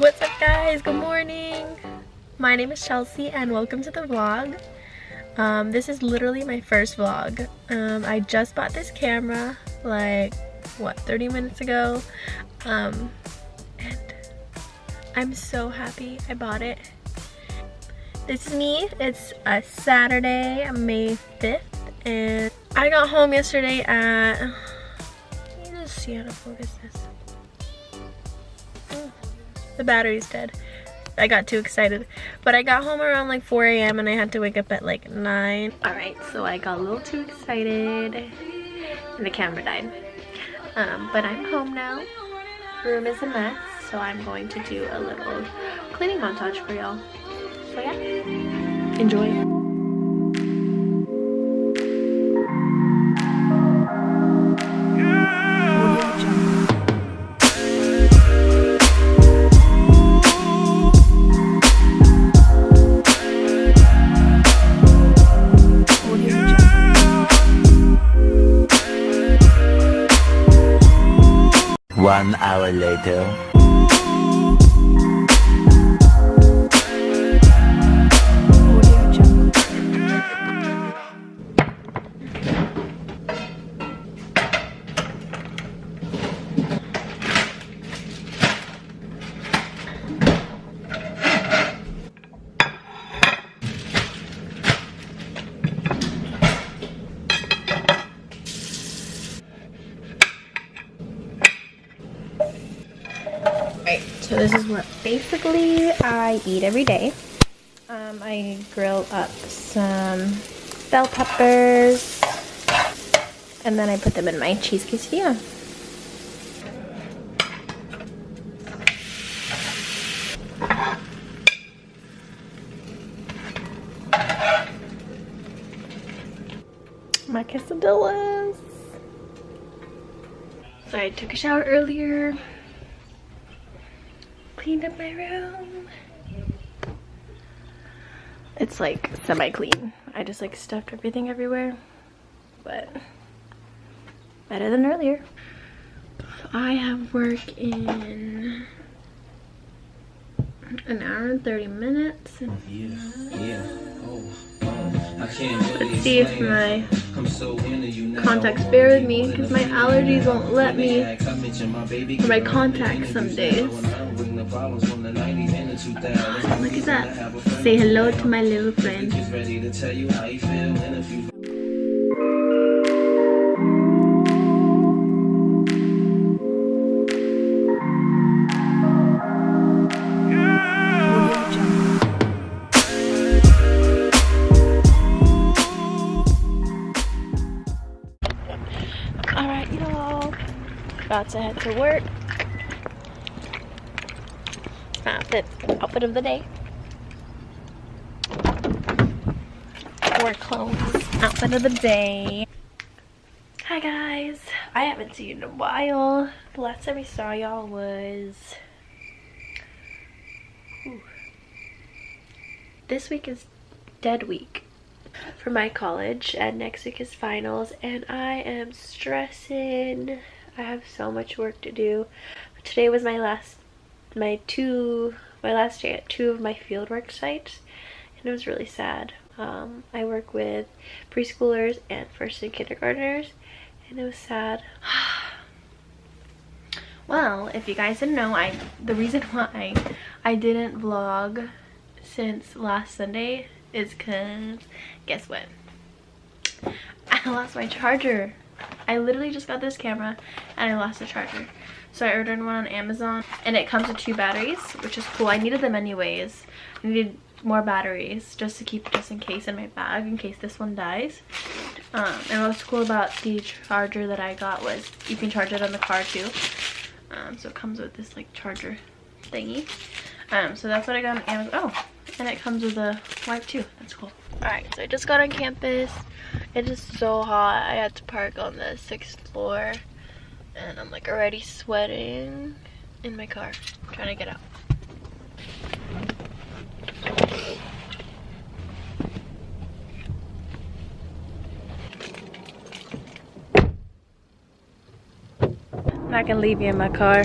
What's up guys? Good morning! My name is Chelsea and welcome to the vlog. This is literally my first vlog. I just bought this camera like, what, 30 minutes ago. And I'm so happy I bought it. This is me. It's a Saturday, May 5th, and I got home yesterday at, let me just see how to focus this. The battery's dead. I got too excited. But I got home around like 4 a.m. and I had to wake up at like 9. Alright, so I got a little too excited and the camera died. But I'm home now. Room is a mess, so I'm going to do a little cleaning montage for y'all. So yeah, enjoy. One hour later. So this is what basically I eat every day. I grill up some bell peppers and then I put them in my cheese quesadilla. My quesadillas. So I took a shower earlier. Cleaned up my room. It's like semi-clean. I just like stuffed everything everywhere, but better than earlier. I have work in an hour and 30 minutes. Let's see if my contacts bear with me, because my allergies won't let me wear my contacts some days. Look at that. Say hello to my little friend. Alright, y'all. About to head to work. Outfit of the day. Work clothes. Outfit of the day. Hi guys. I haven't seen you in a while. The last time I saw y'all was this week is dead week for my college, and next week is finals, and I am stressing. I have so much work to do. Today was my last day at 2 of my fieldwork sites, and it was really sad. I work with preschoolers and first and kindergartners, and it was sad. Well, if you guys didn't know, the reason why I didn't vlog since last Sunday is because, guess what? I lost my charger. I literally just got this camera and I lost the charger. So I ordered one on Amazon, and it comes with 2 batteries, which is cool. I needed them anyways. I needed more batteries just to keep just in case in my bag, in case this one dies. And what's cool about the charger that I got was you can charge it on the car too. So it comes with this like charger thingy. So that's what I got on Amazon. Oh, and it comes with a wipe too. That's cool. Alright, so I just got on campus. It is so hot. I had to park on the 6th floor. And I'm like already sweating in my car, trying to get out. I'm not gonna leave you in my car.